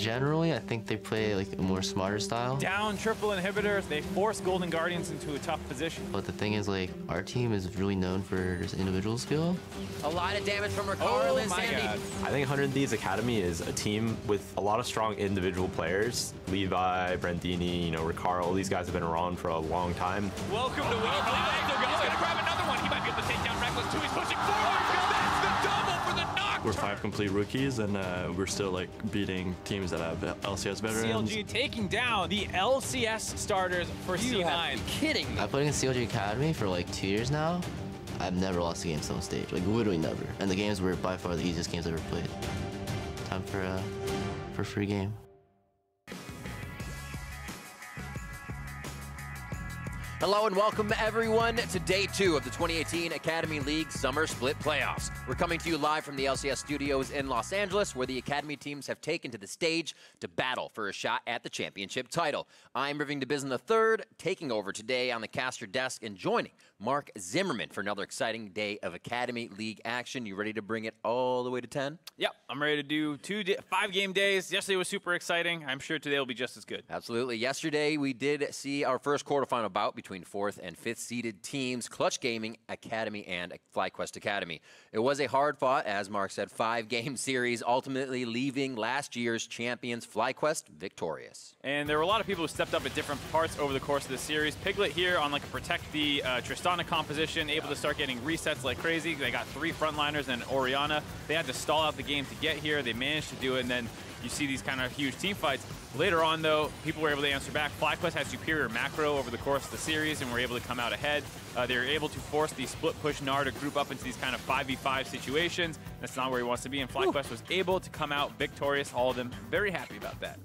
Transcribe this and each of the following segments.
Generally, I think they play like a more smarter style. Down triple inhibitors, they force Golden Guardians into a tough position. But the thing is, like, our team is really known for just individual skill. A lot of damage from Ricardo Oh and my Sandy. God. I think 100 Thieves Academy is a team with a lot of strong individual players. Levi, Brandini, Ricardo, all these guys have been around for a long time. Welcome to Levi. He's going to grab another one. He might be able to take down Reckless too. He's pushing forward. That's the double for the knock. We're 5 complete rookies, and we're still like beating teams that have LCS veterans. CLG taking down the LCS starters for You have C9. to be kidding me. I've played in CLG Academy for like 2 years now. I've never lost a game on stage, like literally never. And the games were by far the easiest games I've ever played. Time for a free game. Hello and welcome everyone to day 2 of the 2018 Academy League Summer Split Playoffs. We're coming to you live from the LCS studios in Los Angeles, where the Academy teams have taken to the stage to battle for a shot at the championship title. I'm Irving DeBisn III, taking over today on the caster desk and joining Mark Zimmerman for another exciting day of Academy League action. You ready to bring it all the way to 10? Yep, I'm ready to do 5-game days. Yesterday was super exciting. I'm sure today will be just as good. Absolutely. Yesterday, we did see our first quarterfinal bout between 4th and 5th seeded teams, Clutch Gaming Academy and FlyQuest Academy. It was a hard-fought, as Mark said, 5-game series, ultimately leaving last year's champions FlyQuest victorious. And there were a lot of people who stepped up at different parts over the course of the series. Piglet here on like a protect the Tristana composition, able to start getting resets like crazy. They got 3 frontliners and Oriana. They had to stall out the game to get here. They managed to do it, and then you see these kind of huge team fights. Later on, though, people were able to answer back. FlyQuest had superior macro over the course of the series and were able to come out ahead. They were able to force the split push Gnar to group up into these kind of 5v5 situations. That's not where he wants to be, and FlyQuest was able to come out victorious. All of them very happy about that.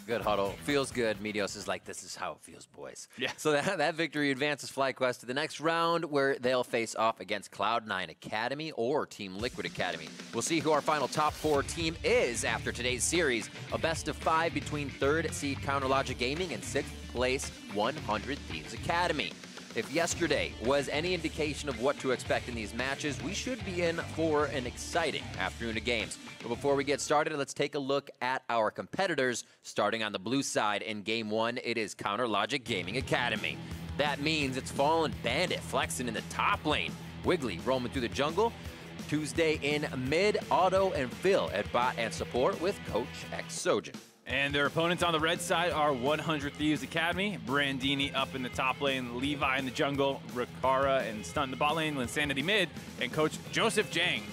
Good huddle. Feels good. Meteos is like, this is how it feels, boys. Yeah. So that victory advances FlyQuest to the next round, where they'll face off against Cloud9 Academy or Team Liquid Academy. We'll see who our final top 4 team is after today's series. A best of 5 between 3rd seed CounterLogic Gaming and 6th place 100 Thieves Academy. If yesterday was any indication of what to expect in these matches, we should be in for an exciting afternoon of games. But before we get started, let's take a look at our competitors. Starting on the blue side in Game 1, it is CounterLogic Gaming Academy. That means it's Fallen Bandit flexing in the top lane, Wiggly roaming through the jungle, Tuesday in mid, Otto and Phil at bot and support with Coach X Sojin. And their opponents on the red side are 100 Thieves Academy, Brandini up in the top lane, Levi in the jungle, Rikara and Stunt in the bot lane, Linsanity mid, and Coach Joseph Jang.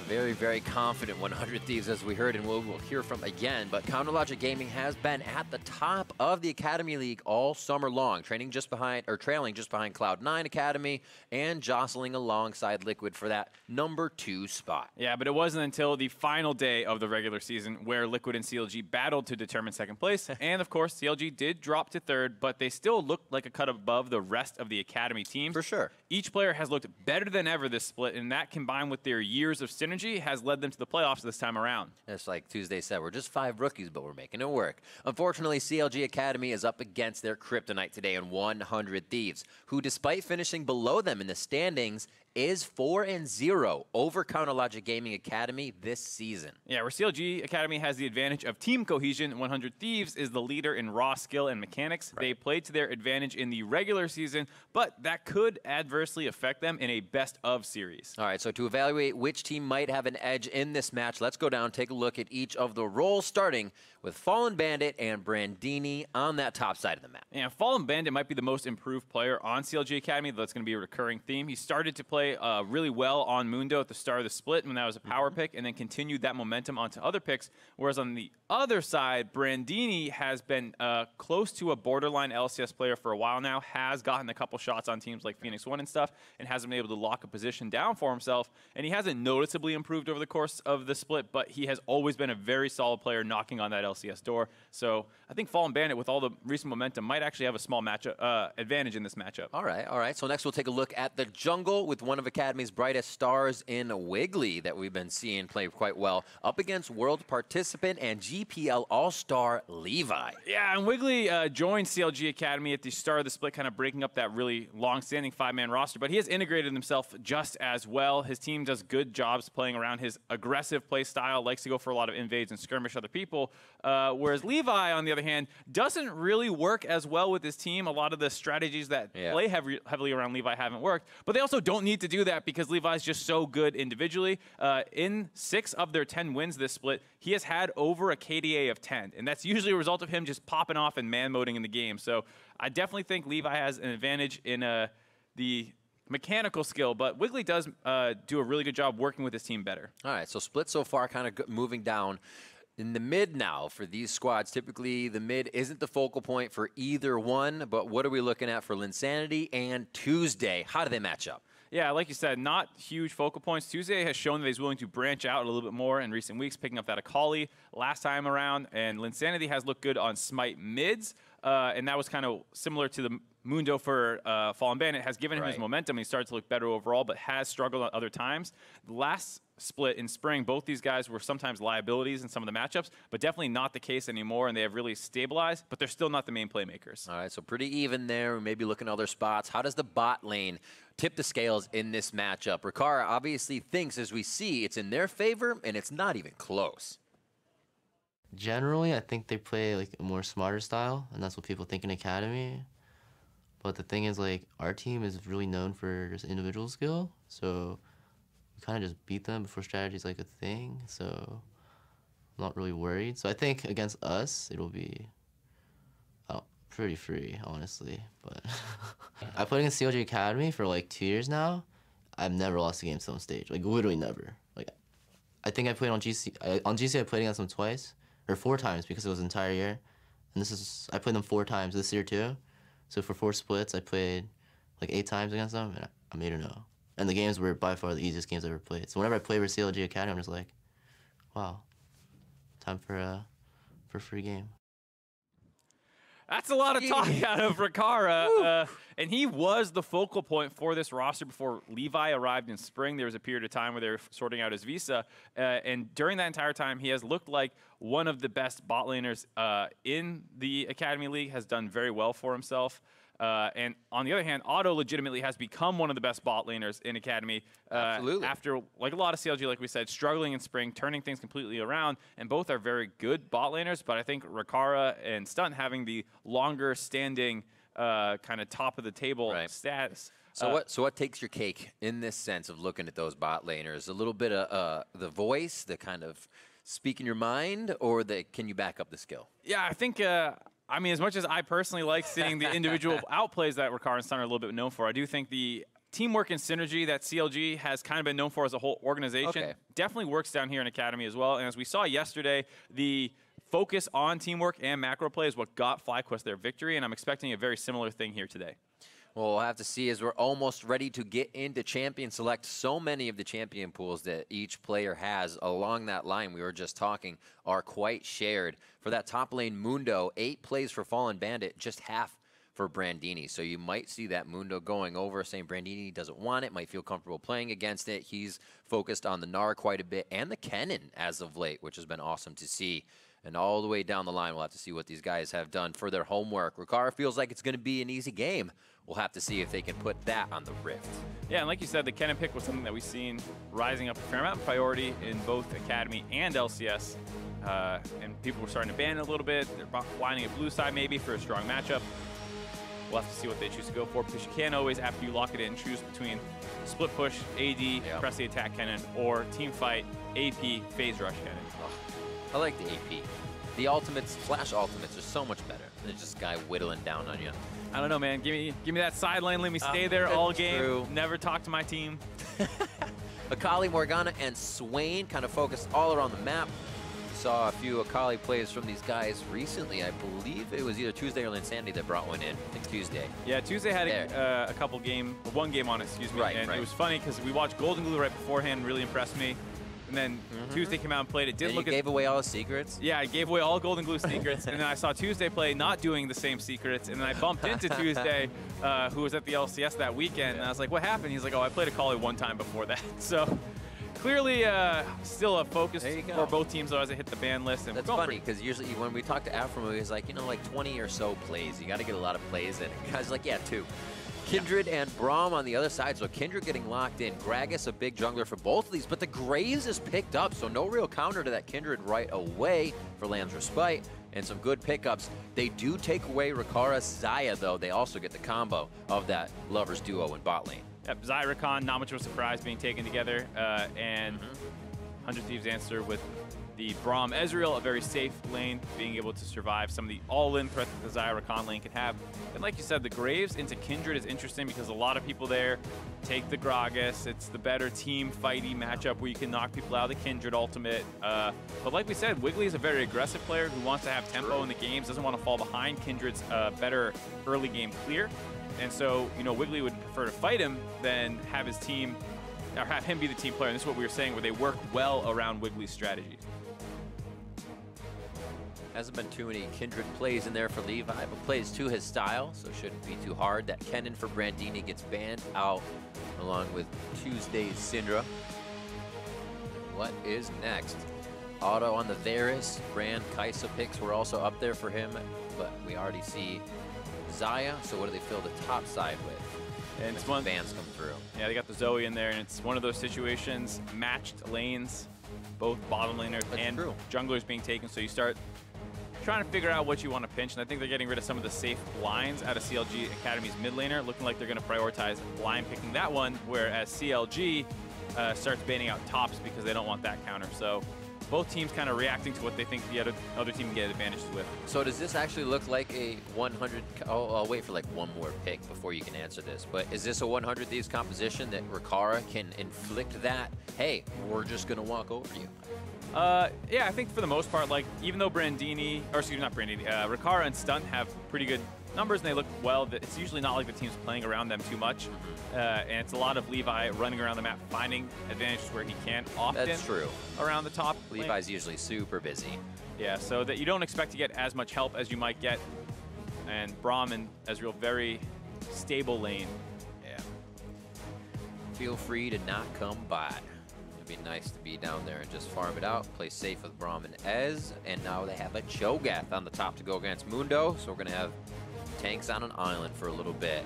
Very, very confident 100 Thieves, as we heard, and we'll hear from again. But CounterLogic Gaming has been at the top of the Academy League all summer long, trailing just behind Cloud9 Academy and jostling alongside Liquid for that number 2 spot. Yeah, but it wasn't until the final day of the regular season where Liquid and CLG battled to determine 2nd place. And of course, CLG did drop to 3rd, but they still looked like a cut above the rest of the Academy teams. For sure. Each player has looked better than ever this split, and that combined with their years of synergy has led them to the playoffs this time around. It's like Tuesday said, we're just 5 rookies, but we're making it work. Unfortunately, CLG Academy is up against their kryptonite today in 100 Thieves, who, despite finishing below them in the standings, is 4-0 over CounterLogic Gaming Academy this season. Yeah, where CLG Academy has the advantage of team cohesion, 100 Thieves is the leader in raw skill and mechanics. Right. They played to their advantage in the regular season, but that could adversely affect them in a best-of series. All right, so to evaluate which team might have an edge in this match, let's go down and take a look at each of the roles, starting with Fallen Bandit and Brandini on that top side of the map. And Fallen Bandit might be the most improved player on CLG Academy. That's going to be a recurring theme. He started to play really well on Mundo at the start of the split when that was a power pick, and then continued that momentum onto other picks. Whereas on the other side, Brandini has been close to a borderline LCS player for a while now, has gotten a couple shots on teams like Phoenix One and stuff, and hasn't been able to lock a position down for himself. And he hasn't noticeably improved over the course of the split, but he has always been a very solid player knocking on that LCS door. So I think Fallen Bandit, with all the recent momentum, might actually have a small matchup advantage in this matchup. All right, all right. So next we'll take a look at the jungle with one of Academy's brightest stars in Wiggly that we've been seeing play quite well, up against world participant and GPL All-Star Levi. Yeah, and Wiggly joined CLG Academy at the start of the split, kind of breaking up that really long-standing 5-man roster, but he has integrated himself just as well. His team does good jobs playing around his aggressive play style, likes to go for a lot of invades and skirmish other people, whereas Levi, on the other hand, doesn't really work as well with his team. A lot of the strategies that play heavily around Levi haven't worked, but they also don't need to do that because Levi's just so good individually. In 6 of their 10 wins this split, he has had over a KDA of 10, and that's usually a result of him just popping off and man-moding in the game. So I definitely think Levi has an advantage in the mechanical skill, but Wiggly does do a really good job working with his team better. All right, so split so far kind of moving down. In the mid now for these squads, typically the mid isn't the focal point for either one, but what are we looking at for Linsanity and Tuesday? How do they match up? Yeah, like you said, not huge focal points. Tuesday has shown that he's willing to branch out a little bit more in recent weeks, picking up that Akali last time around, and Linsanity has looked good on Smite mids, and that was kind of similar to the Mundo for Fallen Bandit, has given him his momentum, and he started to look better overall, but has struggled at other times. The last split in spring, both these guys were sometimes liabilities in some of the matchups, but definitely not the case anymore, and they have really stabilized, but they're still not the main playmakers. All right, so pretty even there. Maybe looking at other spots. How does the bot lane tip the scales in this matchup? Rikara obviously thinks, as we see, it's in their favor, and it's not even close. Generally, I think they play like a more smarter style, and that's what people think in Academy. But the thing is, like, our team is really known for just individual skill, so we kind of just beat them before strategy is like a thing, so I'm not really worried. So I think against us, it'll be pretty free, honestly. But I played against CLG Academy for like 2 years now. I've never lost a game to them stage, like literally never. Like, I think I played on GC. On GC, I played against them twice or 4 times because it was an entire year, and I played them 4 times this year too. So for 4 splits, I played like 8 times against them, and I made it know. And the games were by far the easiest games I ever played. So whenever I play for CLG Academy, I'm just like, wow, time for a free game. That's a lot of talk out of Rikara, and he was the focal point for this roster before Levi arrived in spring. There was a period of time where they were sorting out his visa, and during that entire time, he has looked like one of the best bot laners in the Academy League, has done very well for himself. And on the other hand, Otto legitimately has become one of the best bot laners in Academy. Absolutely. After, like a lot of CLG, like we said, struggling in spring, turning things completely around, and both are very good bot laners, but I think Rikara and Stunt having the longer standing kind of top of the table status. So what takes your cake in this sense of looking at those bot laners? A little bit of the voice, the kind of speaking your mind, or can you back up the skill? Yeah, I think I mean, as much as I personally like seeing the individual outplays that Rikara and Stunt are a little bit known for, I do think the teamwork and synergy that CLG has kind of been known for as a whole organization definitely works down here in Academy as well. And as we saw yesterday, the focus on teamwork and macro play is what got FlyQuest their victory, and I'm expecting a very similar thing here today. Well, we'll have to see as we're almost ready to get into Champion Select. So many of the champion pools that each player has along that line we were just talking are quite shared. For that top lane Mundo, 8 plays for Fallen Bandit, just half for Brandini. So you might see that Mundo going over, saying Brandini doesn't want it, might feel comfortable playing against it. He's focused on the Gnar quite a bit, and the Kennen as of late, which has been awesome to see. And all the way down the line, we'll have to see what these guys have done for their homework. Rikara feels like it's going to be an easy game. We'll have to see if they can put that on the Rift. Yeah, and like you said, the Kennen pick was something that we've seen rising up a fair amount of priority in both Academy and LCS. And people were starting to ban it a little bit. They're lining a blue side maybe for a strong matchup. We'll have to see what they choose to go for, because you can't always, after you lock it in, choose between split push, AD, press the attack Kennen, or team fight, AP, phase rush Kennen. Oh, I like the AP. The ultimates, flash ultimates are so much better than just a guy whittling down on you. I don't know, man. Give me that side lane. Let me stay there all game. Never talk to my team. Akali, Morgana, and Swain kind of focused all around the map. We saw a few Akali plays from these guys recently. I believe it was either Tuesday or Linsanity that brought one in. I think Tuesday. Yeah, Tuesday had a one game on it, excuse me. And it was funny because we watched Golden Glue right beforehand, really impressed me. and then Tuesday came out and played. It didn't look. You gave away all the secrets. Yeah, I gave away all Golden Glue secrets, and then I saw Tuesday play not doing the same secrets, and then I bumped into Tuesday, who was at the LCS that weekend, and I was like, "What happened?" He's like, "Oh, I played a Kali one time before that." So clearly, still a focus for both teams though as I hit the ban list. And that's funny because usually when we talk to Aframo, he's like, you know, like 20 or so plays. You got to get a lot of plays in. And guys like, yeah, 2. Kindred and Braum on the other side. So Kindred getting locked in. Gragas, a big jungler for both of these, but the Graves is picked up, so no real counter to that Kindred right away for Lamb's Respite, and some good pickups. They do take away Rakara Zaya, though. They also get the combo of that Lovers duo in bot lane. Yep, Zaya Rakan, not much of a surprise being taken together, and 100 Thieves answer with the Braum Ezreal, a very safe lane, being able to survive some of the all-in threat that the Zaya Rakan lane can have. And like you said, the Graves into Kindred is interesting because a lot of people there take the Gragas. It's the better team fighty matchup where you can knock people out of the Kindred ultimate. But like we said, Wiggly is a very aggressive player who wants to have tempo in the games, doesn't want to fall behind Kindred's better early game clear. And so, you know, Wiggly would prefer to fight him than have his team, or have him be the team player. And this is what we were saying, where they work well around Wiggly's strategy. Hasn't been too many Kindred plays in there for Levi, but plays to his style, so shouldn't be too hard. That Kennen for Brandini gets banned out along with Tuesday's Syndra. What is next? Otto on the Varus. Brand Kaisa picks were also up there for him, but we already see Zaya, so what do they fill the top side with? And it's one bans come through. Yeah, they got the Zoe in there, and it's one of those situations, matched lanes, both bottom laners and junglers being taken, so you start trying to figure out what you want to pinch, and I think they're getting rid of some of the safe blinds out of CLG Academy's mid laner, looking like they're going to prioritize blind picking that one, whereas CLG starts banning out tops because they don't want that counter. So both teams kind of reacting to what they think the other team can get advantages with. So does this actually look like a 100? Oh, I'll wait for like one more pick before you can answer this. But is this a 100 Thieves composition that Rakara can inflict that? Hey, we're just going to walk over you. Yeah, I think for the most part, like, even though Brandini, or excuse me, not Brandini, Rakara and Stunt have pretty good numbers and they look well, it's usually not like the team's playing around them too much. And it's a lot of Levi running around the map, finding advantages where he can often. That's true. Around the top. Levi's usually super busy. Yeah, so that you don't expect to get as much help as you might get. And Braum and Ezreal, very stable lane. Yeah. Feel free to not come by. It'd be nice to be down there and just farm it out, play safe with Braum and Ez, and now they have a Cho'Gath on the top to go against Mundo, so we're going to have tanks on an island for a little bit.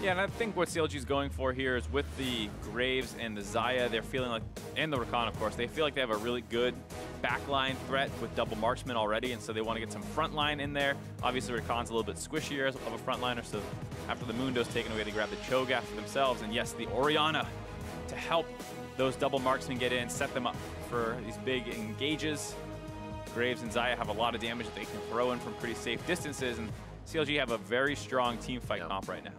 Yeah, and I think what CLG is going for here is with the Graves and the Zaya, they're feeling like, and the Rakan, of course, they feel like they have a really good backline threat with double marksman already, and so they want to get some frontline in there. Obviously, Rakan's a little bit squishier of a frontliner, so after the Mundo's taken away, they grab the Cho'Gath for themselves, and yes, the Orianna to help those double marksmen get in, set them up for these big engages. Graves and Zaya have a lot of damage that they can throw in from pretty safe distances, and CLG have a very strong team fight comp right now.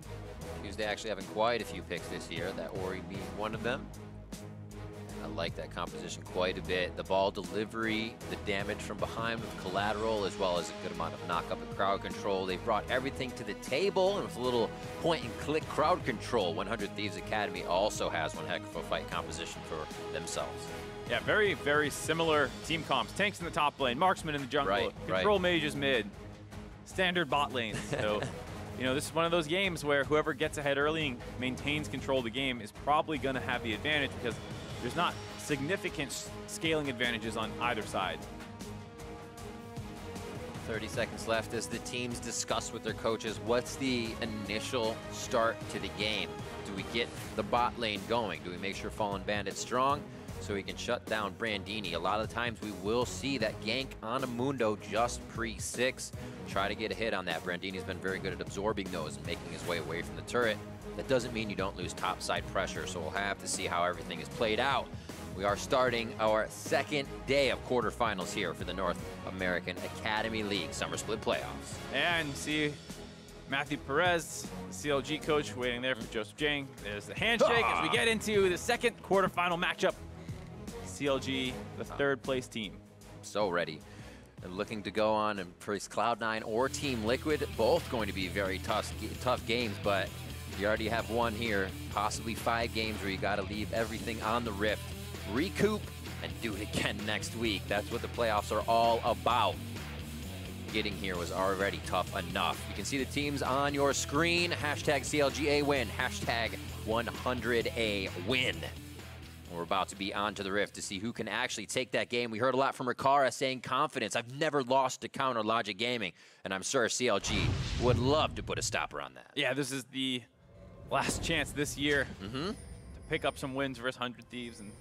Tuesday actually having quite a few picks this year, that Ori being one of them. I like that composition quite a bit. The ball delivery, the damage from behind with collateral, as well as a good amount of knock-up and crowd control. They brought everything to the table, and with a little point-and-click crowd control, 100 Thieves Academy also has one heck of a fight composition for themselves. Yeah, very, very similar team comps. Tanks in the top lane, marksman in the jungle, control mages mid, standard bot lanes. So, you know, this is one of those games where whoever gets ahead early and maintains control of the game is probably going to have the advantage because there's not significant scaling advantages on either side. 30 seconds left as the teams discuss with their coaches what's the initial start to the game. Do we get the bot lane going? Do we make sure Fallen Bandit's strong so he can shut down Brandini? A lot of the times we will see that gank on a Mundo just pre-6. Try to get a hit on that. Brandini's been very good at absorbing those and making his way away from the turret. That doesn't mean you don't lose topside pressure, so we'll have to see how everything is played out. We are starting our second day of quarterfinals here for the North American Academy League Summer Split Playoffs. And see Matthew Perez, CLG coach, waiting there for Joseph Jang. There's the handshake as we get into the second quarterfinal matchup. CLG, the third place team. So ready. And looking to go on and face Cloud9 or Team Liquid, both going to be very tough games, but you already have one here, possibly 5 games where you got to leave everything on the Rift. Recoup and do it again next week. That's what the playoffs are all about. Getting here was already tough enough. You can see the teams on your screen. Hashtag CLGA win. Hashtag 100A win. We're about to be on to the Rift to see who can actually take that game. We heard a lot from Rikara saying confidence. I've never lost to Counter Logic Gaming, and I'm sure CLG would love to put a stopper on that. Yeah, this is the last chance this year to pick up some wins versus 100 Thieves, and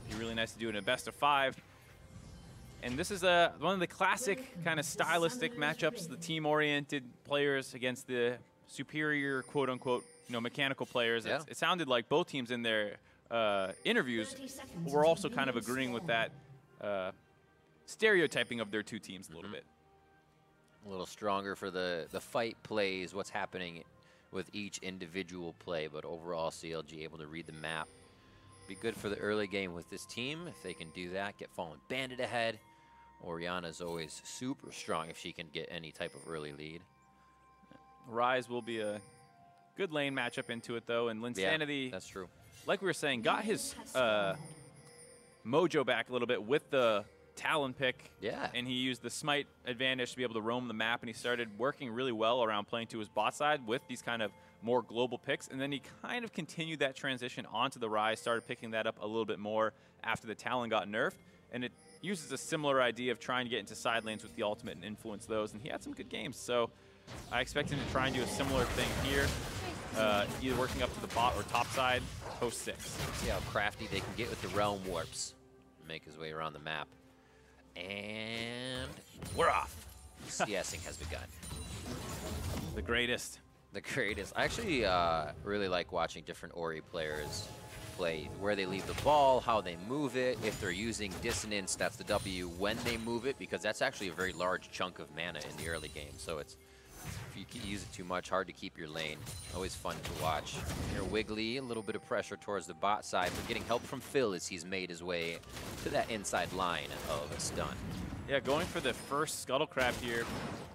it'd be really nice to do it in a best of 5. And this is one of the classic kind of stylistic matchups, the team-oriented players against the superior, quote-unquote, mechanical players. Yeah. It sounded like both teams in their interviews were also kind of agreeing with that stereotyping of their two teams a little bit. A little stronger for the fight plays, what's happening with each individual play, but overall CLG able to read the map. Be good for the early game with this team if they can do that, get Fallen Bandit ahead. Oriana's always super strong if she can get any type of early lead. Rise will be a good lane matchup into it, though, and Linsanity, Yeah, that's true. like we were saying, got his mojo back a little bit with the Talon pick. Yeah. And he used the Smite advantage to be able to roam the map, and he started working really well around playing to his bot side with these kind of more global picks, and then he kind of continued that transition onto the Rise, started picking that up a little bit more after the Talon got nerfed, and it uses a similar idea of trying to get into side lanes with the ultimate and influence those, and he had some good games, so I expect him to try and do a similar thing here, either working up to the bot or top side, post 6. See how crafty they can get with the Realm Warps. Make his way around the map. And we're off. CSing has begun. The greatest. The greatest. I actually really like watching different Ori players play, where they leave the ball, how they move it, if they're using dissonance, that's the W, when they move it, because that's actually a very large chunk of mana in the early game. So it's, if you use it too much, hard to keep your lane. Always fun to watch. Here, Wiggly, a little bit of pressure towards the bot side, but getting help from Phil as he's made his way to that inside line of a stun. Yeah, going for the first Scuttle Crab here.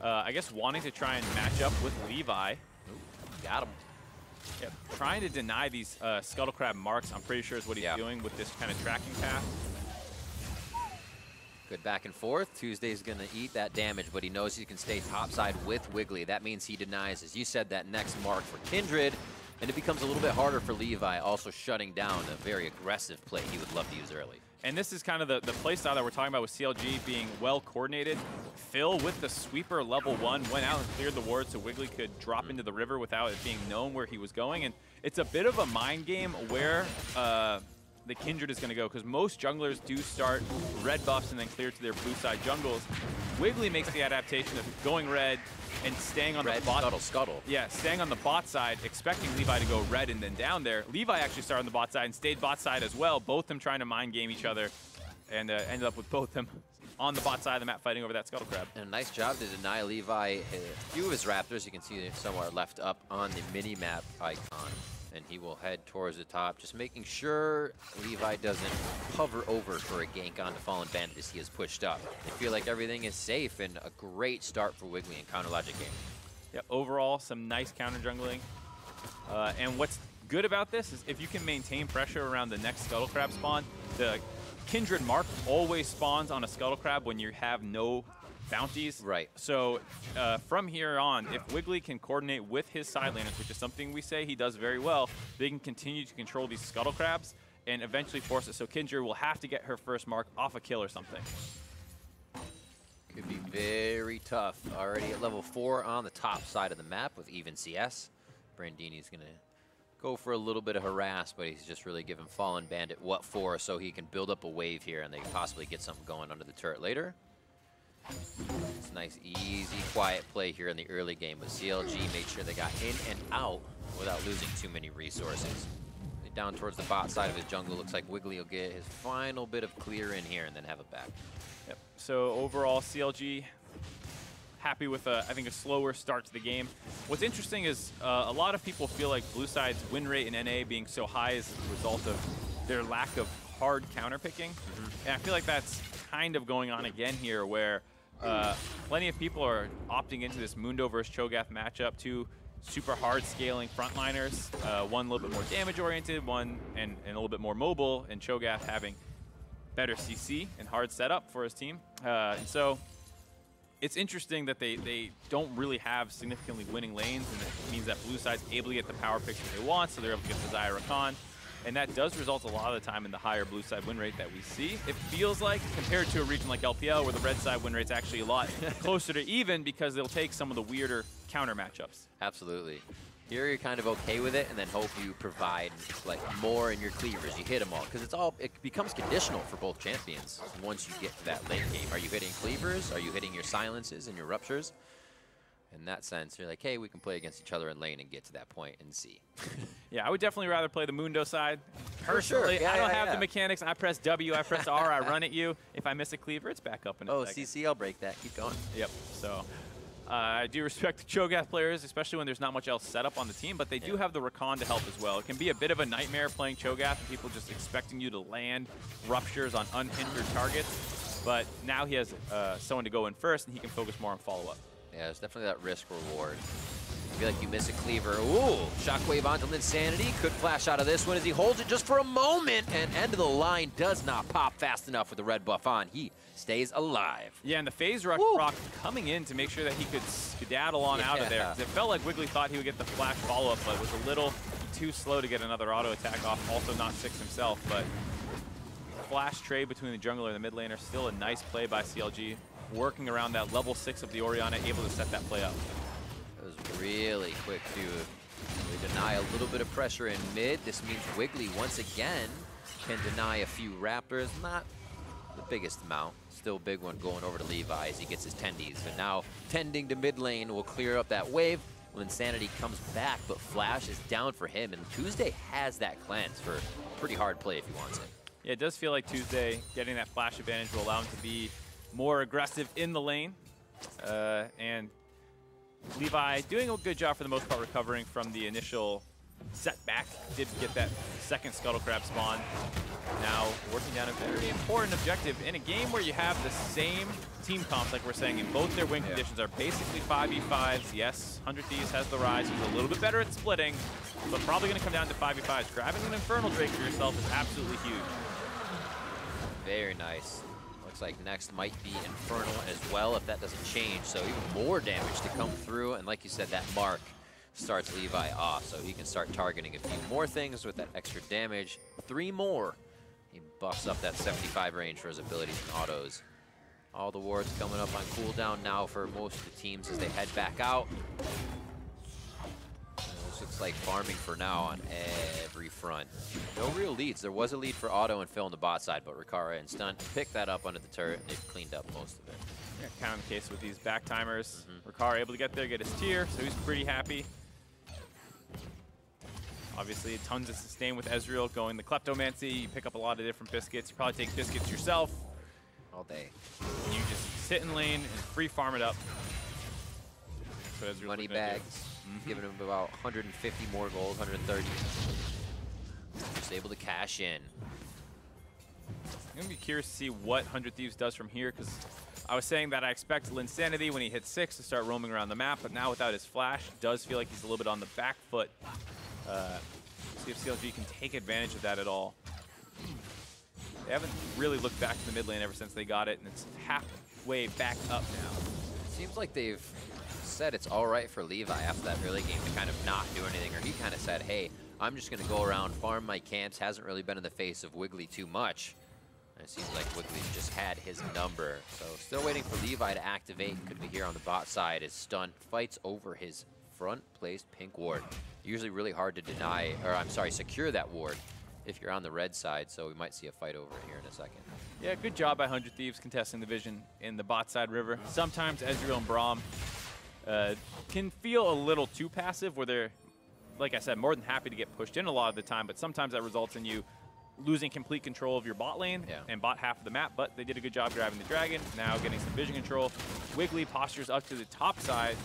I guess wanting to try and match up with Levi. Ooh, got him. Yeah, trying to deny these Scuttle Crab marks, I'm pretty sure is what he's doing with this kind of tracking path. Good back and forth. Tuesday's going to eat that damage, but he knows he can stay topside with Wiggly. That means he denies, as you said, that next mark for Kindred, and it becomes a little bit harder for Levi, also shutting down a very aggressive play he would love to use early. And this is kind of the play style that we're talking about with CLG being well coordinated. Phil with the sweeper level 1 went out and cleared the ward so Wiggly could drop into the river without it being known where he was going. And it's a bit of a mind game where the Kindred is going to go, because most junglers do start red buffs and then clear to their blue side jungles. Wiggly makes the adaptation of going red and staying on the bot. Scuttle. Yeah, staying on the bot side, expecting Levi to go red and then down there. Levi actually started on the bot side and stayed bot side as well, both of them trying to mind game each other, and ended up with both of them on the bot side of the map fighting over that Scuttle Crab. And a nice job to deny Levi a few of his Raptors. You can see somewhere left up on the mini-map icon. And he will head towards the top, just making sure Levi doesn't hover over for a gank onto Fallen Bandit as he is pushed up. I feel like everything is safe, and a great start for Wiggly and Counter Logic game. Yeah, overall, some nice counter jungling. And what's good about this is if you can maintain pressure around the next Scuttle Crab spawn, the Kindred mark always spawns on a Scuttle Crab when you have no bounties. Right. So from here on, if Wiggly can coordinate with his side laners, which is something we say he does very well, they can continue to control these Scuttle Crabs and eventually force it. So Kindred will have to get her first mark off a kill or something. Could be very tough. Already at level 4 on the top side of the map with even CS. Brandini's going to go for a little bit of harass, but he's just really giving Fallen Bandit what for so he can build up a wave here and they can possibly get something going under the turret later. It's a nice, easy, quiet play here in the early game, but CLG made sure they got in and out without losing too many resources. Down towards the bot side of his jungle, looks like Wiggly will get his final bit of clear in here and then have it back. Yep. So overall, CLG happy with, I think, a slower start to the game. What's interesting is a lot of people feel like Blue Side's win rate in NA being so high is a result of their lack of hard counterpicking. And I feel like that's kind of going on again here, where plenty of people are opting into this Mundo versus Cho'Gath matchup. Two super hard scaling frontliners, one a little bit more damage oriented, one and a little bit more mobile, and Cho'Gath having better CC and hard setup for his team. And so it's interesting that they don't really have significantly winning lanes, and it means that blue side's able to get the power picks that they want, so they're able to get the Xayah Rakan. And that does result a lot of the time in the higher blue side win rate that we see. It feels like, compared to a region like LPL, where the red side win rate's actually a lot closer to even, because they'll take some of the weirder counter matchups. Absolutely. Here you're kind of okay with it, and then hope you provide like more in your cleavers. You hit them all, because it becomes conditional for both champions once you get to that late game. Are you hitting cleavers? Are you hitting your silences and your ruptures? In that sense, you're like, hey, we can play against each other in lane and get to that point and see. Yeah, I would definitely rather play the Mundo side. For sure. Personally, Yeah, I don't yeah, have yeah. the mechanics. I press W, I press R, I run at you. If I miss a cleaver, it's back up in a second. CC, I'll break that. Keep going. Yep, so I do respect the Cho'Gath players, especially when there's not much else set up on the team, but they do have the Rakan to help as well. It can be a bit of a nightmare playing Cho'Gath and people just expecting you to land ruptures on unhindered targets, but now he has someone to go in first, and he can focus more on follow-up. Yeah, there's definitely that risk reward. I feel like you miss a cleaver. Ooh, shockwave onto Linsanity. Could flash out of this one as he holds it just for a moment, and end of the line does not pop fast enough with the red buff on. He stays alive. Yeah, and the phase rock coming in to make sure that he could skedaddle on out of there. 'Cause it felt like Wiggly thought he would get the flash follow-up, but was a little too slow to get another auto attack off. Also not 6 himself, but flash trade between the jungler and the mid laner. Still a nice play by CLG. Working around that level 6 of the Orianna, able to set that play up. It was really quick to really deny a little bit of pressure in mid. This means Wiggly once again can deny a few Raptors. Not the biggest amount. Still a big one going over to Levi as he gets his tendies. But now tending to mid lane will clear up that wave. Linsanity comes back, but Flash is down for him. And Tuesday has that cleanse for a pretty hard play if he wants it. Yeah, it does feel like Tuesday getting that flash advantage will allow him to be more aggressive in the lane. And Levi doing a good job for the most part recovering from the initial setback. Did get that second Scuttle Crab spawn. Now working down a very important objective in a game where you have the same team comps, like we're saying, in both their win conditions are basically 5v5s. Yes, 100 Thieves has the rise. He's a little bit better at splitting, but probably going to come down to 5v5s. Grabbing an Infernal Drake for yourself is absolutely huge. Very nice. Looks like next might be Infernal as well if that doesn't change. So even more damage to come through. And like you said, that mark starts Levi off. So he can start targeting a few more things with that extra damage. 3 more. He buffs up that 75 range for his abilities and autos. All the wards coming up on cooldown now for most of the teams as they head back out. This looks like farming for now on every front. No real leads. There was a lead for Auto and Phil on the bot side, but Rikara and Stunt picked that up under the turret, and they've cleaned up most of it. Yeah, kind of the case with these back timers. Rikara able to get there, get his tier, so he's pretty happy. Obviously, tons of sustain with Ezreal going the Kleptomancy. You pick up a lot of different biscuits. You probably take biscuits yourself. All day. And you just sit in lane and free farm it up. So Ezreal's Money looking to do. bags, giving him about 150 more gold, 130. Just able to cash in. I'm going to be curious to see what 100 Thieves does from here, because I was saying that I expect Linsanity when he hits 6 to start roaming around the map, but now without his flash, does feel like he's a little bit on the back foot. See if CLG can take advantage of that at all. They haven't really looked back to the mid lane ever since they got it, and it's halfway back up now. Seems like they've said it's all right for Levi after that early game to kind of not do anything, or he kind of said, hey, I'm just going to go around, farm my camps, hasn't really been in the face of Wiggly too much. And it seems like Wiggly just had his number. So still waiting for Levi to activate. Could be here on the bot side as Stun fights over his front-placed pink ward. Usually really hard to deny, or I'm sorry, secure that ward if you're on the red side, so we might see a fight over here in a second. Yeah, good job by 100 Thieves contesting the vision in the bot side river. Sometimes Ezreal and Braum can feel a little too passive, where they're, like I said, more than happy to get pushed in a lot of the time, but sometimes that results in you losing complete control of your bot lane and bot half of the map, but they did a good job grabbing the dragon, now getting some vision control. Wiggly postures up to the top side.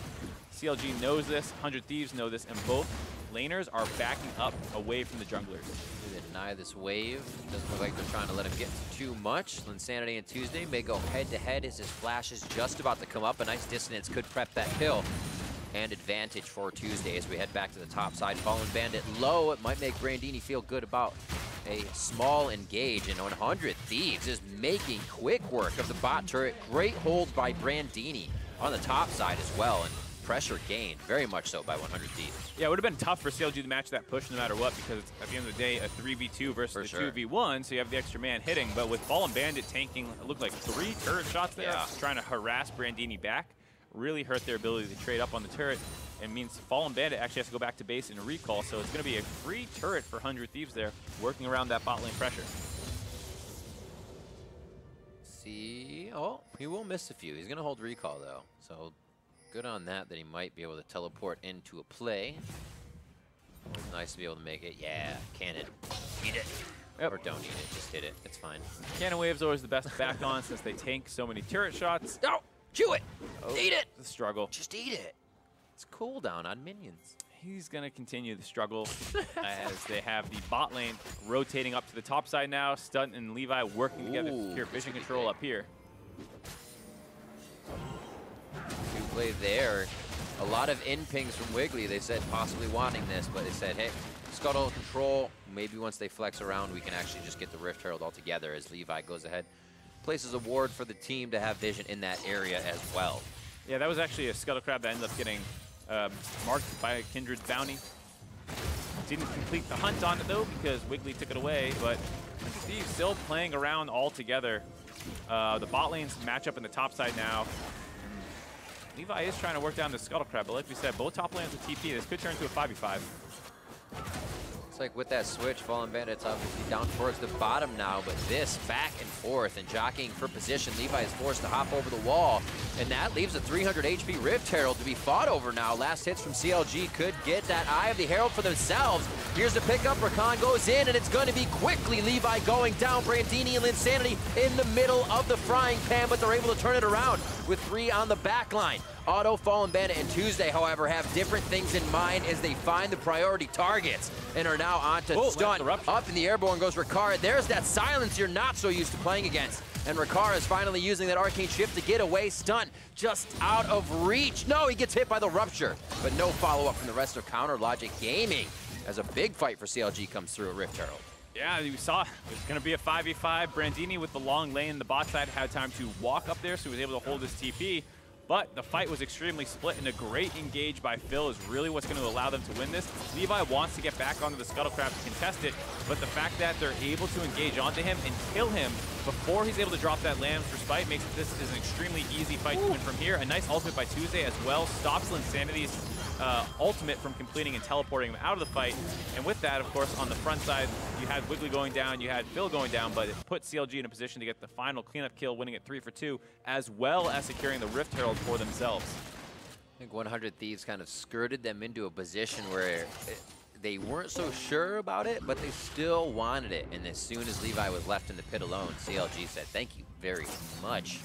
CLG knows this, 100 Thieves know this, and both laners are backing up away from the junglers. They deny this wave. Doesn't look like they're trying to let him get too much. Linsanity and Tuesday may go head-to-head as his flash is just about to come up. A nice dissonance could prep that kill. And advantage for Tuesday as we head back to the top side. Fallen Bandit low. It might make Brandini feel good about a small engage, and 100 Thieves is making quick work of the bot turret. Great hold by Brandini on the top side as well, and pressure gained very much so by 100 Thieves. Yeah, it would have been tough for CLG to match that push no matter what, because it's, at the end of the day, a 3v2 versus a 2v1, so you have the extra man hitting. But with Fallen Bandit tanking, it looked like 3 turret shots there, trying to harass Brandini back, really hurt their ability to trade up on the turret. It means Fallen Bandit actually has to go back to base and recall, so it's going to be a free turret for 100 Thieves there, working around that bot lane pressure. See, oh, he will miss a few. He's going to hold recall, though, so good on that he might be able to teleport into a play. Always nice to be able to make it. Yeah, cannon. Eat it. Or don't eat it, just hit it. It's fine. Cannon Wave's always the best to back on since they tank so many turret shots. No! Chew it! Oh, Eat it! The struggle. Just eat it. It's cooldown on minions. He's going to continue the struggle as they have the bot lane rotating up to the top side now. Stunt and Levi working together to secure vision control up here. Good play there. A lot of in-pings from Wiggly. They said possibly wanting this, but they said, hey, Scuttle control. Maybe once they flex around, we can actually just get the Rift Herald all together as Levi goes ahead. Places a ward for the team to have vision in that area as well. Yeah, that was actually a Scuttle Crab that ended up getting marked by Kindred's bounty. Didn't complete the hunt on it though because Wiggly took it away, but Thieves still playing around all together. The bot lanes match up in the top side now. Levi is trying to work down the Scuttle Crab, but like we said, both top lanes with TP. This could turn into a 5v5. Looks like with that switch, Fallen Bandit's obviously down towards the bottom now, but this back and forth and jockeying for position. Levi is forced to hop over the wall, and that leaves a 300 HP Rift Herald to be fought over now. Last hits from CLG could get that Eye of the Herald for themselves. Here's the pickup. Rakan goes in, and it's going to be quickly Levi going down. Brandini and Linsanity in the middle of the frying pan, but they're able to turn it around with 3 on the back line. Auto, Fallen Bandit, and Tuesday, however, have different things in mind as they find the priority targets and are now on to Stunt. Up in the airborne goes Ricard. There's that silence you're not so used to playing against. And Ricard is finally using that arcane shift to get away. Stunt just out of reach. No, he gets hit by the rupture, but no follow-up from the rest of Counter Logic Gaming as a big fight for CLG comes through at Rift Herald. Yeah, you saw it's going to be a 5v5. Brandini with the long lane, the bot side had time to walk up there, so he was able to hold his TP. But the fight was extremely split, and a great engage by Phil is really what's going to allow them to win this. Levi wants to get back onto the Scuttle Crab to contest it, but the fact that they're able to engage onto him and kill him before he's able to drop that Lamb's Respite makes this is an extremely easy fight to win from here. A nice ultimate by Tuesday as well stops Linsanity's ultimate from completing and teleporting him out of the fight. And with that, of course, on the front side, you had Wiggly going down, you had Phil going down, but it put CLG in a position to get the final cleanup kill, winning it 3 for 2, as well as securing the Rift Herald for themselves. I think 100 Thieves kind of skirted them into a position where they weren't so sure about it, but they still wanted it. And as soon as Levi was left in the pit alone, CLG said, thank you very much.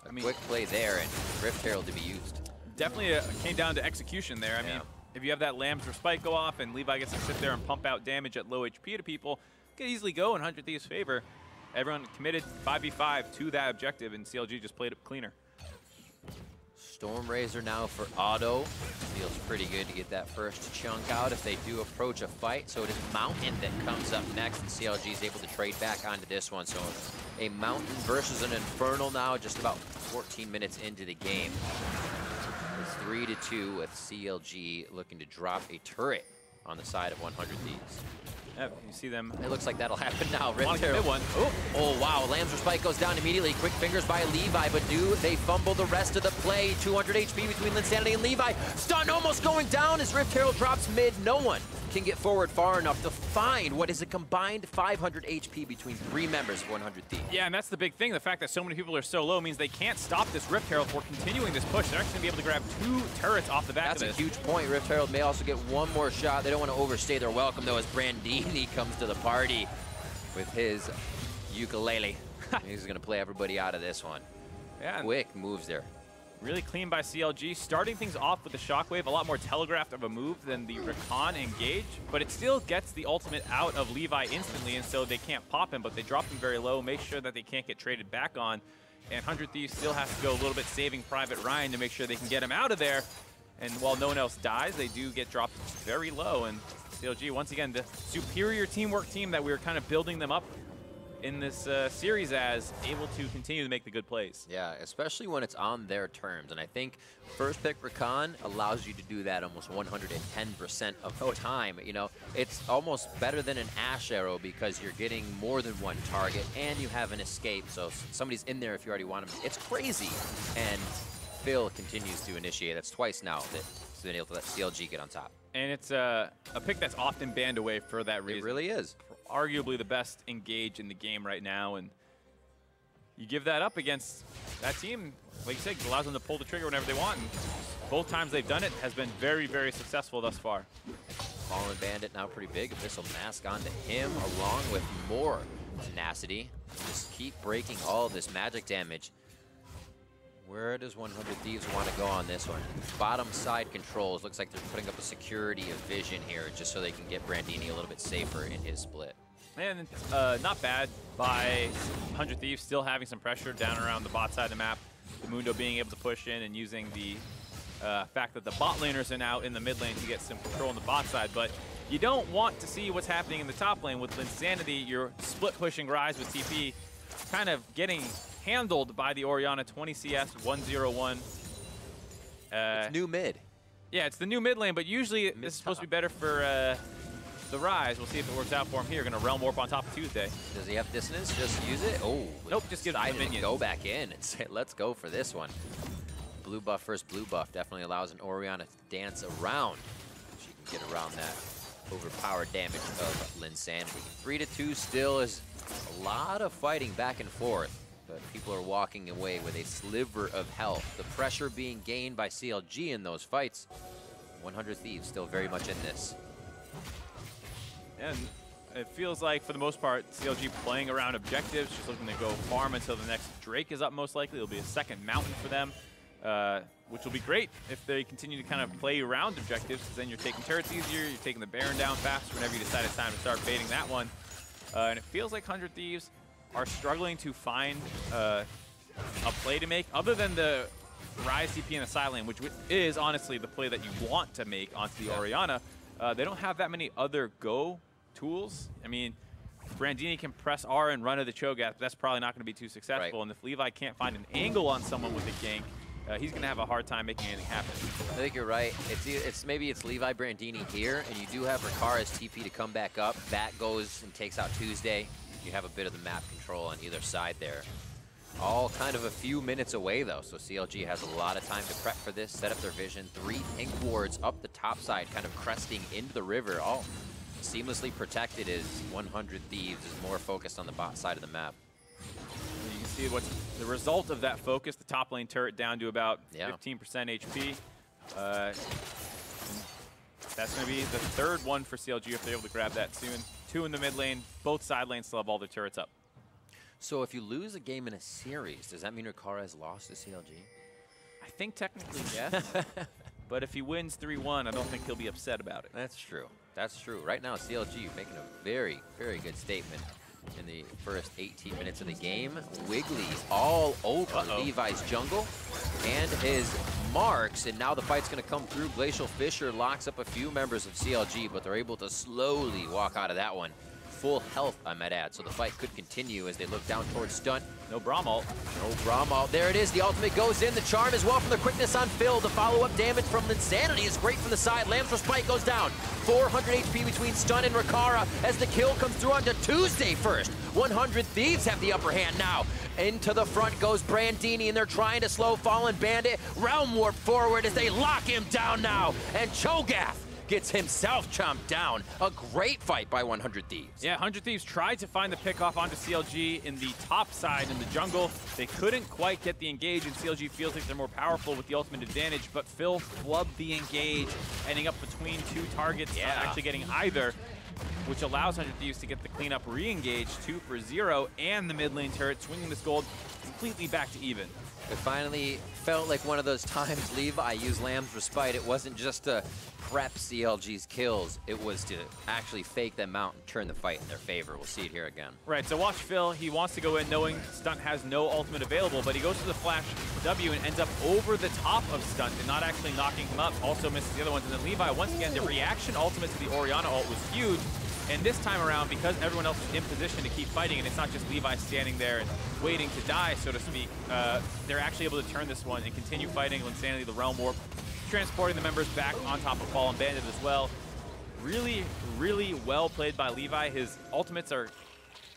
A quick play there and Rift Herald to be used. Definitely came down to execution there. I mean, if you have that Lamb's Respite go off and Levi gets to sit there and pump out damage at low HP to people, it could easily go in 100 Thieves' favor. Everyone committed 5v5 to that objective, and CLG just played it cleaner. Stormrazor now for Auto. Feels pretty good to get that first chunk out if they do approach a fight. So it is Mountain that comes up next, and CLG is able to trade back onto this one. So a Mountain versus an Infernal now, just about 14 minutes into the game. It's 3-2 with CLG looking to drop a turret on the side of 100 Thieves. Yeah, you see them. It looks like that'll happen now. One. Oh, wow. Lamb's Respite goes down immediately. Quick fingers by Levi, but do they fumble the rest of the play? 200 HP between Linsanity and Levi. Stun almost going down as Rift Herald drops mid. No one can get forward far enough to find what is a combined 500 HP between 3 members of 100 Thieves. Yeah, and that's the big thing. The fact that so many people are so low means they can't stop this Rift Herald for continuing this push. They're actually going to be able to grab 2 turrets off the back of this. That's a huge point. Rift Herald may also get one more shot. They don't want to overstay their welcome, though, as Brandini comes to the party with his ukulele. He's going to play everybody out of this one. Yeah. Quick moves there. Really clean by CLG, starting things off with the Shockwave, a lot more telegraphed of a move than the Rakan engage, but it still gets the ultimate out of Levi instantly, and so they can't pop him, but they drop him very low, make sure that they can't get traded back on, and 100 Thieves still has to go a little bit saving Private Ryan to make sure they can get him out of there, and while no one else dies, they do get dropped very low, and CLG, once again, the superior teamwork team that we were kind of building them up in this series as, able to continue to make the good plays. Yeah, especially when it's on their terms. And I think first pick Rakan allows you to do that almost 110% of the time. You know, it's almost better than an Ash Arrow because you're getting more than one target and you have an escape. So somebody's in there if you already want them. It's crazy. And Phil continues to initiate. That's twice now that he's been able to let CLG get on top. And it's a pick that's often banned away for that reason. It really is. Arguably the best engage in the game right now, and you give that up against that team, like you said, it allows them to pull the trigger whenever they want, and both times they've done it has been very, very successful thus far. Fallen Bandit now pretty big. Abyssal Mask onto him, along with more tenacity. Just keep breaking all of this magic damage. Where does 100 Thieves want to go on this one? Bottom side controls. Looks like they're putting up a security of vision here just so they can get Brandini a little bit safer in his split. And not bad by 100 Thieves, still having some pressure down around the bot side of the map. The Mundo being able to push in and using the fact that the bot laners are now in the mid lane to get some control on the bot side. But you don't want to see what's happening in the top lane with Linsanity. You're split pushing Rise with TP, kind of getting handled by the Orianna. 20 CS, 101. It's new mid. Yeah, it's the new mid lane, but usually this is supposed to be better for the Rise. We'll see if it works out for him here. Going to Realm Warp on top of Tuesday. Does he have dissonance? Just use it? Oh, nope, just give him the minions. Go back in and say, let's go for this one. Blue buff versus blue buff definitely allows an Orianna to dance around. She can get around that overpowered damage of Linsanity. 3-2 still is a lot of fighting back and forth. But people are walking away with a sliver of health. The pressure being gained by CLG in those fights. 100 Thieves still very much in this. And it feels like, for the most part, CLG playing around objectives, just looking to go farm until the next Drake is up most likely. It'll be a second mountain for them, which will be great if they continue to kind of play around objectives, because then you're taking turrets easier, you're taking the Baron down faster whenever you decide it's time to start baiting that one. And it feels like 100 Thieves are struggling to find a play to make other than the Rise TP in the side lane, which is honestly the play that you want to make onto the Orianna. They don't have that many other go tools. I mean, Brandini can press R and run to the Cho'Gath, but that's probably not going to be too successful. Right. And if Levi can't find an angle on someone with a gank, he's going to have a hard time making anything happen. I think you're right. Maybe it's Levi Brandini here, and you do have Rakara's TP to come back up. That goes and takes out Tuesday. You have a bit of the map control on either side there. All kind of a few minutes away, though, so CLG has a lot of time to prep for this, set up their vision. 3 pink wards up the top side, kind of cresting into the river, all seamlessly protected as 100 Thieves is more focused on the bot side of the map. You can see what's the result of that focus. The top lane turret down to about 15% HP. That's going to be the third one for CLG if they're able to grab that soon. 2 in the mid lane. Both side lanes still have all their turrets up. So if you lose a game in a series, does that mean Riccara has lost to CLG? I think technically yes. But if he wins 3-1, I don't think he'll be upset about it. That's true. That's true. Right now, CLG making a very, very good statement in the first 18 minutes of the game. Wiggly all over Levi's jungle and his marks, and now the fight's going to come through. Glacial Fissure locks up a few members of CLG, but they're able to slowly walk out of that one. Full health, I might add, so the fight could continue as they look down towards Stunt. No Braum ult. No Braum ult. There it is. The ultimate goes in. The charm as well from the quickness on Phil. The follow-up damage from Linsanity is great from the side. Lamb's Respite goes down. 400 HP between Stunt and Riccara as the kill comes through onto Tuesday first. 100 Thieves have the upper hand now. Into the front goes Brandini, and they're trying to slow Fallen Bandit. Realm Warp forward as they lock him down now. And Cho'Gath gets himself chomped down. A great fight by 100 Thieves. Yeah, 100 Thieves tried to find the pick off onto CLG in the top side in the jungle. They couldn't quite get the engage, and CLG feels like they're more powerful with the ultimate advantage, but Phil flubbed the engage, ending up between 2 targets, not actually getting either, which allows 100 Thieves to get the cleanup re-engage, 2 for 0, and the mid lane turret swinging this gold completely back to even. It finally felt like one of those times Levi used Lamb's Respite. It wasn't just to prep CLG's kills. It was to actually fake them out and turn the fight in their favor. We'll see it here again. Right, so watch Phil. He wants to go in knowing Stunt has no ultimate available, but he goes to the flash W and ends up over the top of Stunt and not actually knocking him up. Also misses the other ones. And then Levi, once again, the reaction ultimate to the Orianna ult was huge. And this time around, because everyone else is in position to keep fighting, and it's not just Levi standing there and waiting to die, so to speak, they're actually able to turn this one and continue fighting Linsanity, the Realm Warp, transporting the members back on top of Fallen Bandit as well. Really, really well played by Levi. His ultimates are...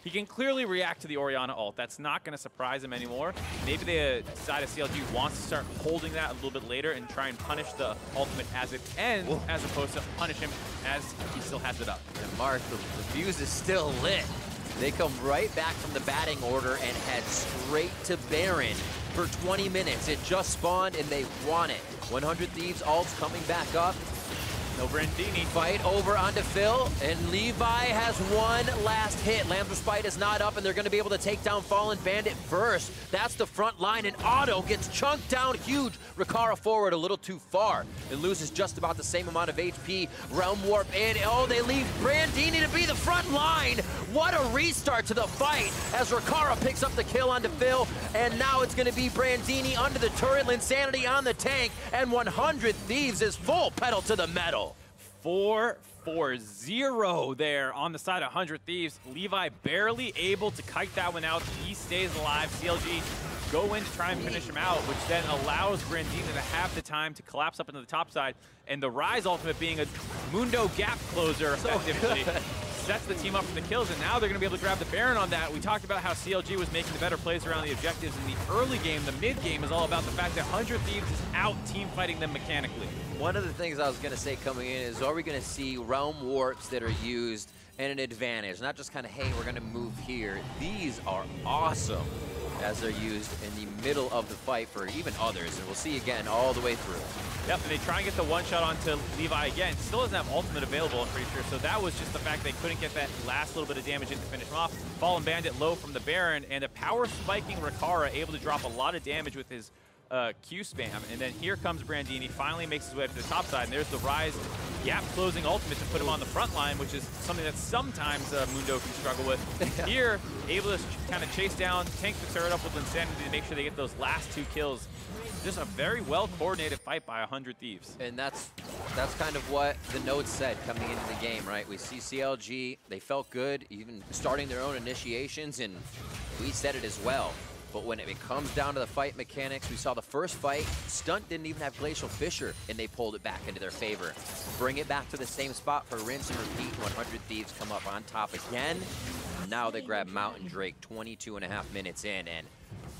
He can clearly react to the Orianna ult. That's not going to surprise him anymore. Maybe the side of CLG wants to start holding that a little bit later and try and punish the ultimate as it ends, as opposed to punish him as he still has it up. And Mark, the fuse is still lit. They come right back from the batting order and head straight to Baron for 20 minutes. It just spawned and they want it. 100 Thieves ults coming back up. No Brandini. Fight over onto Phil, and Levi has one last hit. Lamb's Respite is not up, and they're going to be able to take down Fallen Bandit first. That's the front line, and Otto gets chunked down huge. Rikara forward a little too far and loses just about the same amount of HP. Realm Warp in. Oh, they leave Brandini to be the front line. What a restart to the fight as Rikara picks up the kill onto Phil, and now it's going to be Brandini under the turret, Linsanity on the tank, and 100 Thieves is full pedal to the metal. 4-4-0 there on the side of 100 Thieves. Levi barely able to kite that one out. He stays alive. CLG go in to try and finish him out, which then allows Brandini to have the time to collapse up into the top side. And the Rise ultimate being a Mundo gap closer effectively sets the team up for the kills, and now they're going to be able to grab the Baron on that. We talked about how CLG was making the better plays around the objectives in the early game. The mid game is all about the fact that 100 Thieves is out team fighting them mechanically. One of the things I was going to say coming in is, are we going to see Realm Warps that are used and an advantage? Not just kind of, hey, we're going to move here. These are awesome as they're used in the middle of the fight for even others, and we'll see again all the way through. Yep, and they try and get the one-shot onto Levi again. Still doesn't have ultimate available, I'm pretty sure, so that was just the fact they couldn't get that last little bit of damage in to finish him off. Fallen Bandit low from the Baron, and a power-spiking Rikara able to drop a lot of damage with his Q spam, and then here comes Brandini, finally makes his way up to the top side, and there's the Rise gap closing ultimate to put him on the front line, which is something that sometimes Mundo can struggle with. Here, able to kind of chase down, tank the turret up with Linsanity to make sure they get those last 2 kills. Just a very well-coordinated fight by 100 Thieves. And that's kind of what the notes said coming into the game, right? We see CLG, they felt good, even starting their own initiations, and we said it as well. But when it comes down to the fight mechanics, we saw the first fight, Stunt didn't even have Glacial Fissure, and they pulled it back into their favor. Bring it back to the same spot for rinse and repeat. 100 Thieves come up on top again. Now they grab Mountain Drake 22.5 minutes in, and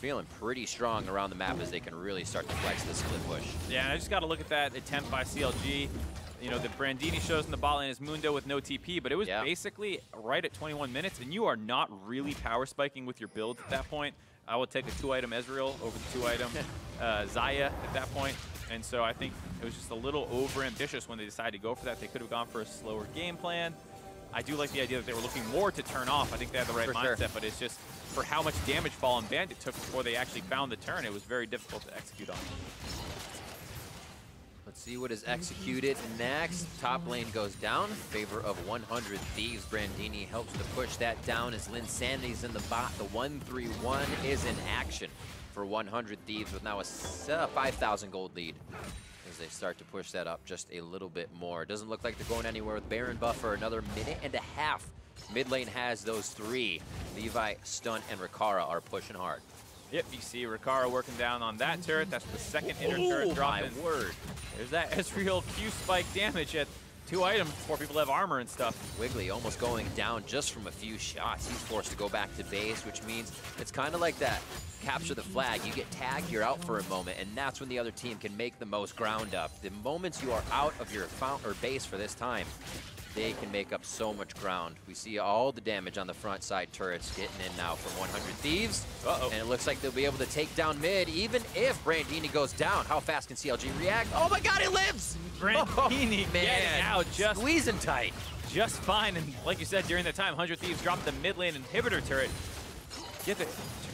feeling pretty strong around the map as they can really start to flex this split push. Yeah, and I just got to look at that attempt by CLG. You know, the Brandini shows in the bot lane is Mundo with no TP, but it was basically right at 21 minutes, and you are not really power spiking with your build at that point. I would take a 2-item Ezreal over the 2-item Xayah at that point. And so I think it was just a little over-ambitious when they decided to go for that. They could have gone for a slower game plan. I do like the idea that they were looking more to turn off. I think they had the right mindset, but it's just for how much damage Fallen Bandit took before they actually found the turn, it was very difficult to execute on. Let's see what is executed next. Top lane goes down in favor of 100 Thieves. Brandini helps to push that down as Linsanity's in the bot. The 1-3-1 is in action for 100 Thieves with now a 5,000 gold lead as they start to push that up just a little bit more. It doesn't look like they're going anywhere with Baron buff for another minute and a half. Mid lane has those 3. Levi, Stunt, and Rikara are pushing hard. Yep, you see Rikara working down on that turret. That's the second inner turret dropping. My word. There's that Ezreal Q spike damage at 2 items before people have armor and stuff. Wiggly almost going down just from a few shots. He's forced to go back to base, which means it's kind of like that. Capture the flag. You get tagged, you're out for a moment, and that's when the other team can make the most ground up. The moments you are out of your base for this time, they can make up so much ground. We see all the damage on the front side turrets getting in now from 100 Thieves. And it looks like they'll be able to take down mid, even if Brandini goes down. How fast can CLG react? Oh my God, he lives! Brandini getting out just squeezing tight. Just fine, and like you said, during that time, 100 Thieves dropped the mid lane inhibitor turret. Get the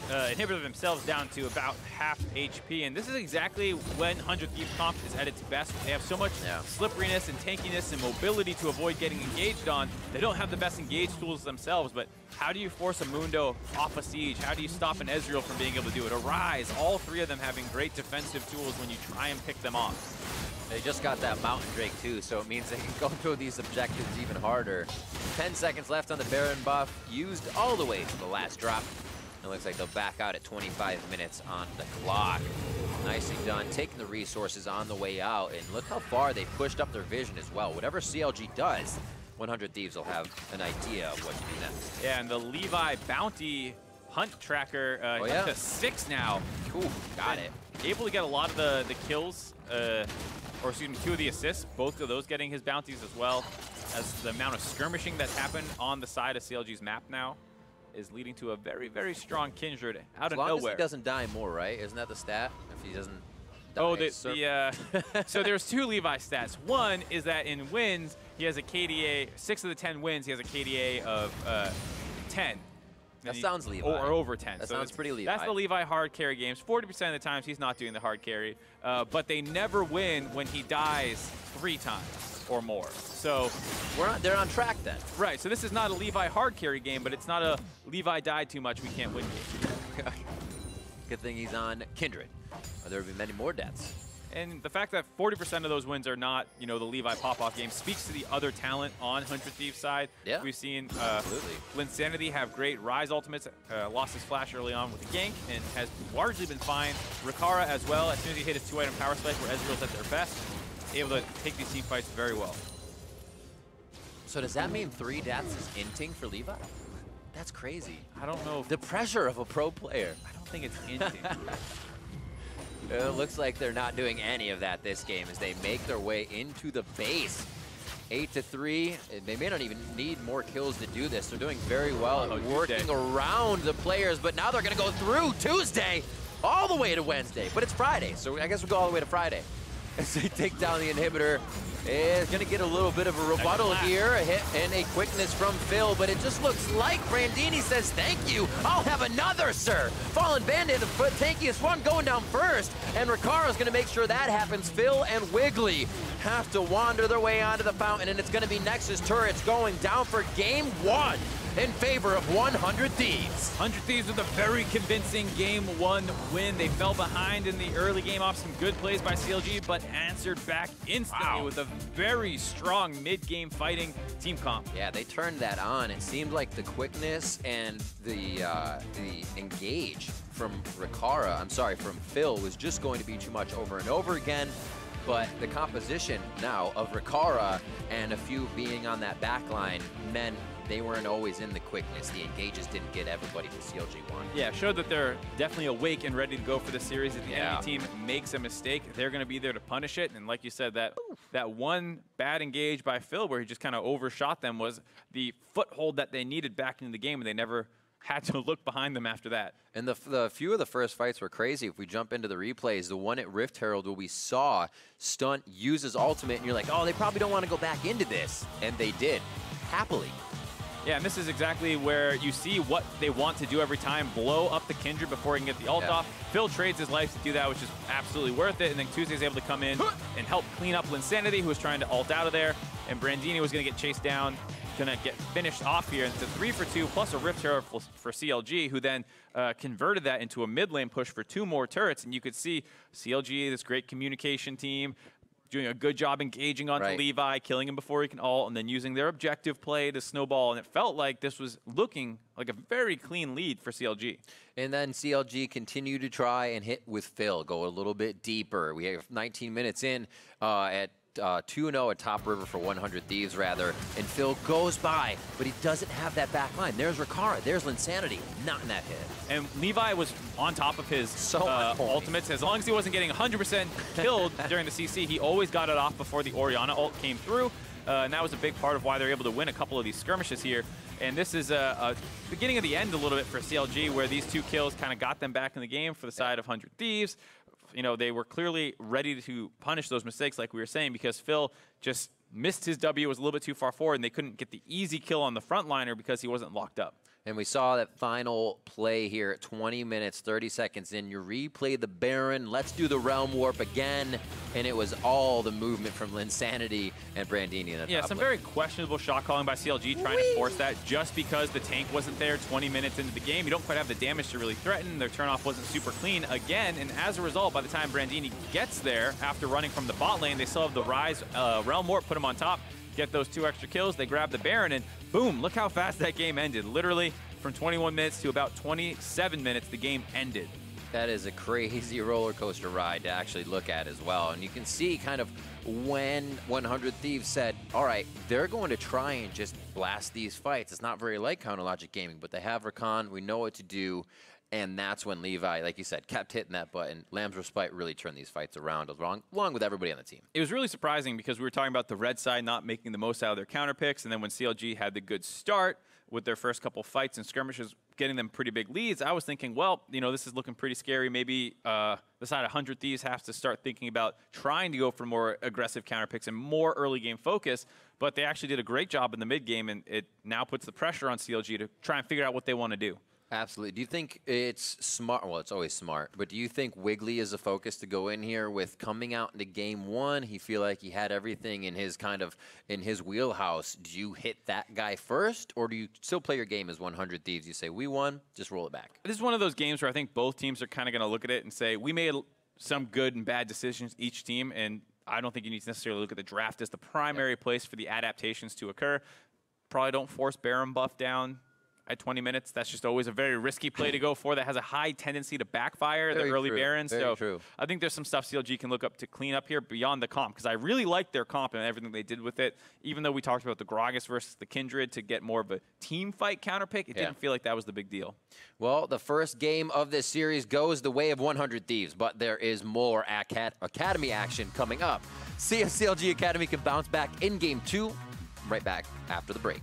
inhibitor themselves down to about half HP, and this is exactly when 100 Thieves comp is at its best. They have so much slipperiness and tankiness and mobility to avoid getting engaged on. They don't have the best engage tools themselves, but how do you force a Mundo off a siege? How do you stop an Ezreal from being able to do it? A Ryze, all three of them having great defensive tools when you try and pick them off. They just got that Mountain Drake too, so it means they can go through these objectives even harder. 10 seconds left on the Baron buff, used all the way to the last drop. It looks like they'll back out at 25 minutes on the clock. Nicely done, taking the resources on the way out, and look how far they pushed up their vision as well. Whatever CLG does, 100 Thieves will have an idea of what to do next. Yeah, and the Levi bounty hunt tracker, he's up to 6 now. Cool, got it. Able to get a lot of the kills, or excuse me, 2 of the assists, both of those getting his bounties as well, as the amount of skirmishing that's happened on the side of CLG's map now is leading to a very, very strong Kindred out of nowhere. As long as he doesn't die more, right? Isn't that the stat? If he doesn't die. Oh, so there's 2 Levi stats. One is that in wins, he has a KDA, 6 of the 10 wins, he has a KDA of 10. That sounds Levi. Or over 10. That so sounds pretty Levi. That's the Levi hard carry games. 40% of the times he's not doing the hard carry, but they never win when he dies 3 times or more. So they're on track then. Right, so this is not a Levi hard carry game, but it's not a Levi died too much, we can't win game. Good thing he's on Kindred, or there would be many more deaths. And the fact that 40% of those wins are not, you know, the Levi pop-off game speaks to the other talent on 100 Thieves side. Yeah. We've seen Absolutely. Linsanity have great Ryze ultimates, lost his flash early on with the gank, and has largely been fine. Rikara as well, as soon as he hit his 2-item power spike where Ezreal's at their best, able to take these team fights very well. So does that mean 3 deaths is inting for Levi? That's crazy. I don't know. The pressure of a pro player. I don't think it's inting. It looks like they're not doing any of that this game as they make their way into the base. 8-3. They may not even need more kills to do this. They're doing very well at working around the players, but now they're going to go through Tuesday all the way to Wednesday. But it's Friday, so I guess we'll go all the way to Friday. As they take down the inhibitor, it's going to get a little bit of a rebuttal here. A hit and a quickness from Phil, but it just looks like Brandini says, thank you, I'll have another, sir. Fallen Bandit, the tankiest one, going down first, and Ricara's going to make sure that happens. Phil and Wiggly have to wander their way onto the fountain, and it's going to be Nexus Turrets going down for game 1 in favor of 100 Thieves. 100 Thieves with a very convincing game 1 win. They fell behind in the early game off some good plays by CLG, but answered back instantly with a very strong mid-game fighting team comp. Yeah, they turned that on. It seemed like the quickness and the engage from from Phil was just going to be too much over and over again. But the composition now of Rikara and a few being on that back line meant they weren't always in the quickness. The engages didn't get everybody to CLG 1. Yeah, showed that they're definitely awake and ready to go for the series. If the enemy team makes a mistake, they're going to be there to punish it. And like you said, that one bad engage by Phil where he just kind of overshot them was the foothold that they needed back into the game, and they never had to look behind them after that. And the few of the first fights were crazy. If we jump into the replays, the one at Rift Herald where we saw Stunt use his ultimate, and you're like, oh, they probably don't want to go back into this. And they did, happily. Yeah, and this is exactly where you see what they want to do every time, blow up the Kindred before he can get the ult off. Phil trades his life to do that, which is absolutely worth it, and then Tuesday's able to come in and help clean up Linsanity, who was trying to ult out of there, and Brandini was going to get chased down, going to get finished off here. And it's a 3-for-2 plus a Rift Herald for CLG, who then converted that into a mid lane push for 2 more turrets, and you could see CLG, this great communication team, doing a good job engaging onto Levi, killing him before he can ult, and then using their objective play to snowball. And it felt like this was looking like a very clean lead for CLG. And then CLG continued to try and hit with Phil, go a little bit deeper. We have 19 minutes in at 2-0 at Top River for 100 Thieves, rather. And Phil goes by, but he doesn't have that back line. There's Rikara, there's Linsanity, not in that hit. And Levi was on top of his ultimates. As long as he wasn't getting 100% killed during the CC, he always got it off before the Orianna ult came through. And that was a big part of why they're able to win a couple of these skirmishes here. And this is a beginning of the end a little bit for CLG, where these 2 kills kind of got them back in the game for the side of 100 Thieves. You know, they were clearly ready to punish those mistakes, like we were saying, because Phil just missed his W, was a little bit too far forward, and they couldn't get the easy kill on the frontliner because he wasn't locked up. And we saw that final play here at 20 minutes, 30 seconds in. You replay the Baron. Let's do the Realm Warp again. And it was all the movement from Linsanity and Brandini in the Yeah, top some lane. very questionable shot calling by CLG trying to force that just because the tank wasn't there 20 minutes into the game. You don't quite have the damage to really threaten. Their turnoff wasn't super clean again. And as a result, by the time Brandini gets there after running from the bot lane, they still have the Rise Realm Warp, put him on top, get those 2 extra kills. They grab the Baron, and boom, look how fast that game ended. Literally from 21 minutes to about 27 minutes, the game ended. That is a crazy roller coaster ride to actually look at as well. And you can see kind of when 100 Thieves said, all right, they're going to try and just blast these fights. It's not very like Counter Logic Gaming, but they have Rakan. We know what to do. And that's when Levi, like you said, kept hitting that button. Lamb's Respite really turned these fights around along with everybody on the team. It was really surprising because we were talking about the red side not making the most out of their counter picks. And then when CLG had the good start with their first couple fights and skirmishes, getting them pretty big leads, I was thinking, well, you know, this is looking pretty scary. Maybe the side 100 Thieves has to start thinking about trying to go for more aggressive counter picks and more early game focus. But they actually did a great job in the mid game, and it now puts the pressure on CLG to try and figure out what they want to do. Absolutely. Do you think it's smart? Well, it's always smart. But do you think Wiggly is a focus to go in here with coming out into game 1? He feel like he had everything in his in his wheelhouse. Do you hit that guy first, or do you still play your game as 100 Thieves? You say, we won, just roll it back. This is one of those games where I think both teams are kind of going to look at it and say, we made some good and bad decisions, each team, and I don't think you need to necessarily look at the draft as the primary place for the adaptations to occur. Probably don't force Baron buff down at 20 minutes. That's just always a very risky play to go for that has a high tendency to backfire, the early Baron. So true. I think there's some stuff CLG can look up to clean up here beyond the comp, because I really like their comp and everything they did with it. Even though we talked about the Gragas versus the Kindred to get more of a team fight counter pick, it didn't feel like that was the big deal. Well, the first game of this series goes the way of 100 Thieves, but there is more Academy action coming up. See if CLG Academy can bounce back in game 2. Right back after the break.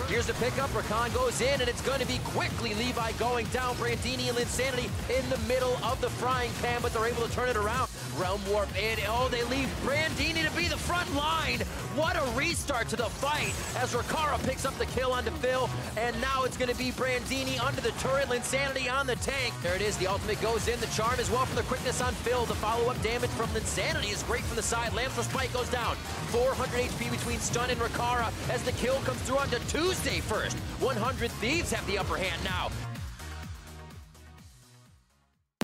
Here's the pickup. Rakan goes in, and it's going to be quickly Levi going down. Brandini and Linsanity in the middle of the frying pan, but they're able to turn it around. Realm Warp in. Oh, they leave Brandini to be the front line. What a restart to the fight as Rakara picks up the kill onto Phil, and now it's going to be Brandini under the turret. Linsanity on the tank. There it is. The ultimate goes in. The charm as well for the quickness on Phil. The follow-up damage from Linsanity is great from the side. Lamb's Respite goes down. 400 HP between Stun and Rakara as the kill comes through onto Tuesday first. 100 Thieves have the upper hand now.